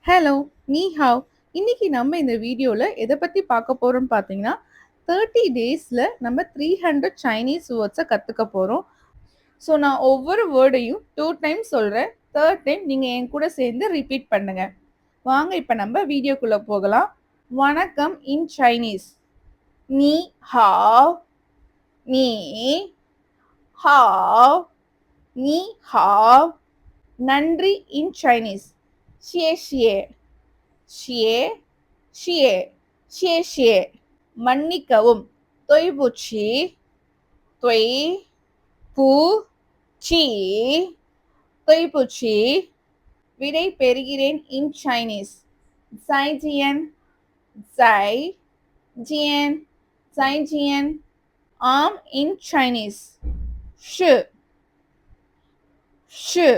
Hello, நீ have. இன்னைக்கு நம்ம இந்த வீடியோல எதை பத்தி பார்க்க போறோம்னு பார்த்தீங்கன்னா 30 டேஸ்ல நம்ம 300 சைனீஸ் வேர்ட்ஸை கத்துக்க போறோம். ஸோ நான் ஒவ்வொரு வேர்டையும் 2 டைம் சொல்றேன். தேர்ட் டைம் நீங்க என் கூட சேர்ந்து ரிப்பீட் பண்ணுங்க. வாங்க இப்ப நம்ம வீடியோக்குள்ள போகலாம். வணக்கம் இன் சைனீஸ். நீ ஹாவ். நீ ஹாவ். நீ ஹாவ். நன்றி இன் சைனீஸ். 谢谢 ஷியே ஷியே ஷியே ஷியே. மன்னிக்கவும். தொய்புச்சி தொய் பு சி தொய்புச்சி. விடை பெறுகிறேன் இன் சைனீஸ். ஜைஜியன் ஜை ஜியன் ஜைஜியன். ஆம் இன் சைனீஸ். ஷு ஷு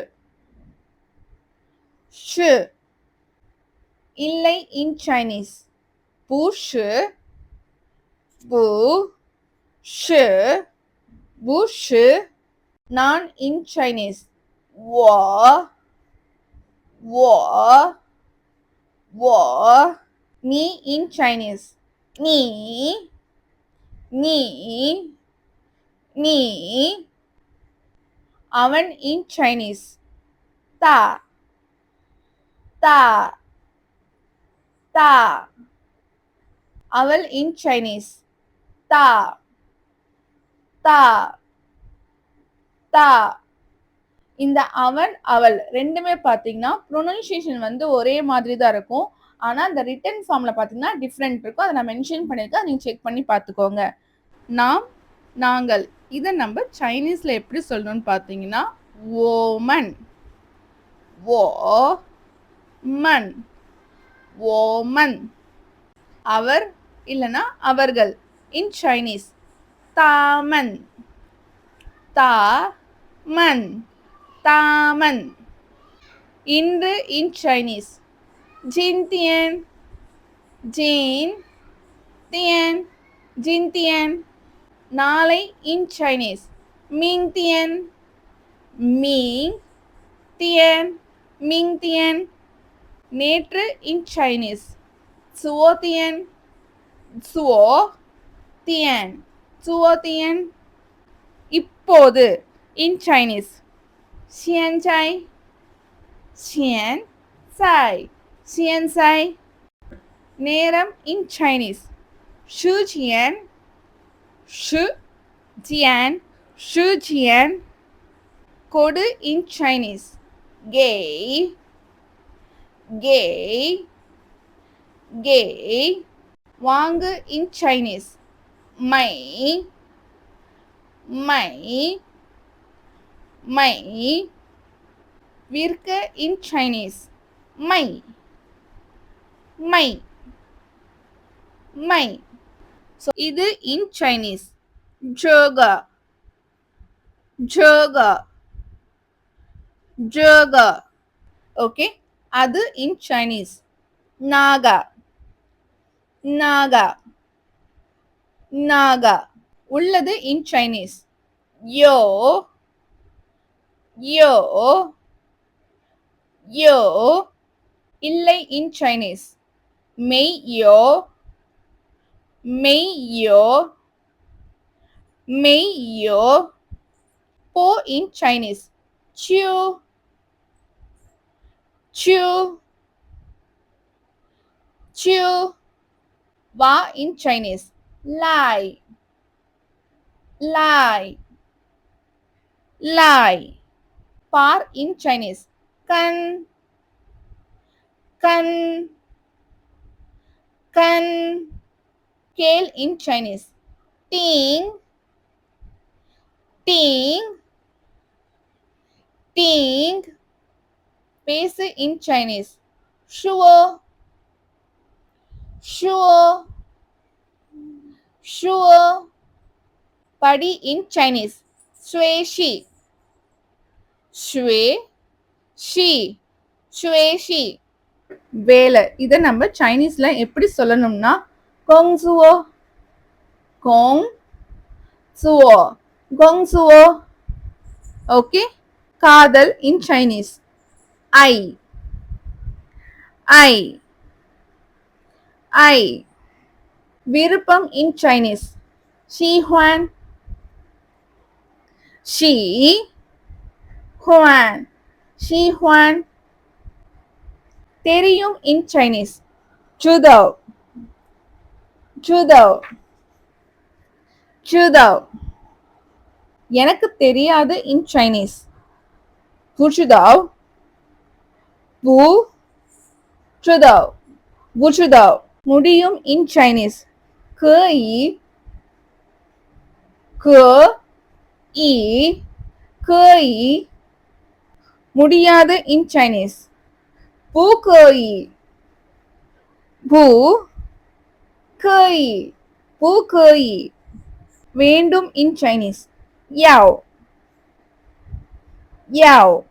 ஷு. இல்லை இன் சைனீஸ். புஷு பு ஷு புஷு. நான் இன் சைனீஸ். வோ வோ வோ. நீ இன் சைனீஸ். நீ நீ நீ. அவன் இன் சைனீஸ். தா தா தா. அவள் இன் சைனீஸ். தா தா தா. இந்த அவன் அவள் ரெண்டுமே பார்த்தீங்கன்னா ப்ரொனன்சியேஷன் வந்து ஒரே மாதிரி தான் இருக்கும். ஆனால் இந்த ரிட்டன் ஃபார்மில் பார்த்தீங்கன்னா டிஃப்ரெண்ட் இருக்கும். அதை நான் மென்ஷன் பண்ணியிருக்கேன், அதை நீங்கள் செக் பண்ணி பார்த்துக்கோங்க. நாம் நாங்கள் இதை நம்ம சைனீஸில் எப்படி சொல்லணும்னு பார்த்தீங்கன்னா ஓமன் ஓ மன் ஓமன். அவர் இல்லைன்னா அவர்கள் இன் சைனீஸ். தாமன் தா மன் தாமன். இன்று இன் சைனீஸ். ஜின்தியன் ஜீன் தியன் ஜின்தியன். நாளை இன் சைனீஸ். மிங்தியன் மீங் தியன் மிங்தியன். நேற்று இன் சைனீஸ். சுவோதியன் சுவோ தியன் சுவோதியன். இப்போது இன் சைனீஸ். 现在现在现在. நேரம் இன் சைனீஸ். 时间时间时间. கொடு இன் சைனீஸ். 给给给. வாங்கு இன் சைனீஸ். 买买买. விற்க இன் சைனீஸ். 卖卖卖. ஸோ இது இன் சைனீஸ். 这个这个这个. ஓகே. அது இன் சைனீஸ். நாகா நாகா நாகா. உள்ளது இன் சைனீஸ். யோ யோ யோ. இல்லை இன் சைனீஸ். மெய் யோ மெய் யோ மெய் யோ. போ இன் சைனீஸ். See you see you see you. வா இன் சைனீஸ். லாய் லாய் லாய். பார் இன் சைனீஸ். கண் கண் கண். கேள் இன் சைனீஸ். டீங் டீங் டீங். பேசு இன் சைனீஸ். ஷுவோ ஷுவோ ஷுவோ. படி இன் சைனீஸ். ஸ்வேஷி ஸ்வே ஷி ஸ்வேஷி. வேலை இதை நம்ம சைனீஸ்ல எப்படி சொல்லணும்னா கோங்சுவோ கோங் சுவோ கோங்சுவோ. ஓகே. காதல் இன் சைனீஸ். I I. I. விருப்பம் in Chinese. 喜欢 喜欢喜欢 தெரியும் in Chinese. 知道知道知道எனக்கு தெரியாது in Chinese. 不知道不知道不知道முடியும் in Chinese. 可以可以可以முடியாது in Chinese. 不可以不可以不可以வேண்டும் in Chinese. 要要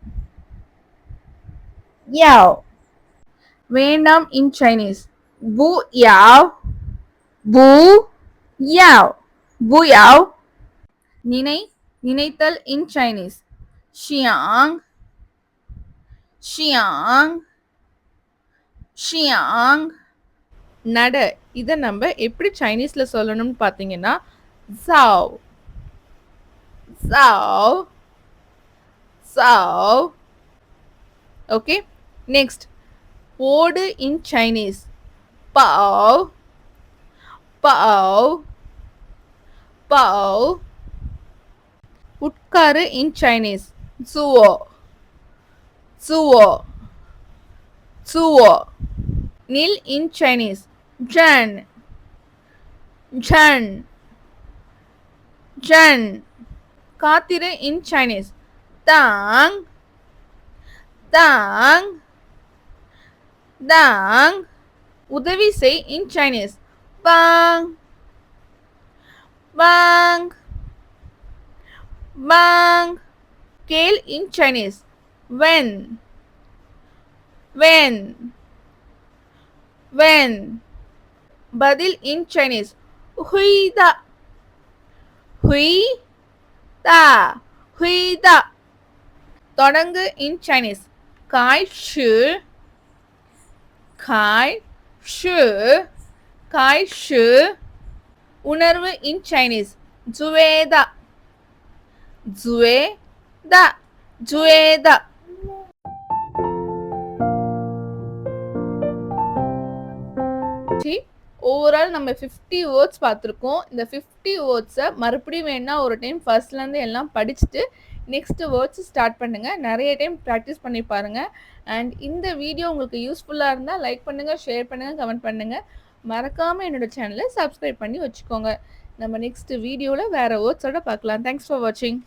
要வேண்டாம் in Chinese. 不要不要不要நினை நினைத்தல் in Chinese. 想想想நட இதை நம்ம எப்படி சைனீஸ்ல சொல்லணும்னு பார்த்தீங்கன்னா சாவ் சாவ் சாவ் ஓகே நெக்ஸ்ட் ஓடு இன் சைனீஸ் பாவ் பாவ் பாவ் உட்காரு இன் சைனீஸ் சுவோ சுவோ சுவோ நில் இன் சைனீஸ் ஜன் ஜன் ஜன் காத்திரு இன் சைனீஸ் தாங் தாங் தாங் உதவி செய் இன் சைனீஸ் பாங் பாங் பாங் கேள் இன் சைனீஸ் when when when பதில் in Chinese 回的回的回的தொடங்கு in Chinese 开始开始开始உணர்வு in Chinese 觉得觉得觉得ஓவரால் நம்ம 50 வேர்ட்ஸ் பார்த்துருக்கோம். இந்த 50 வேர்ட்ஸை மறுபடியும் வேணால் ஒரு டைம் ஃபர்ஸ்ட்லேருந்து எல்லாம் படிச்சுட்டு நெக்ஸ்ட்டு வேர்ட்ஸ் ஸ்டார்ட் பண்ணுங்கள். நிறைய டைம் ப்ராக்டிஸ் பண்ணி பாருங்கள். அண்ட் இந்த வீடியோ உங்களுக்கு யூஸ்ஃபுல்லாக இருந்தால் லைக் பண்ணுங்கள், ஷேர் பண்ணுங்கள், கமெண்ட் பண்ணுங்கள். மறக்காமல் என்னோடய சேனலை சப்ஸ்கிரைப் பண்ணி வச்சுக்கோங்க. நம்ம நெக்ஸ்ட் வீடியோவில் வேறு வேர்ட்ஸோட பார்க்கலாம். தேங்க்ஸ் ஃபார் வாட்சிங்.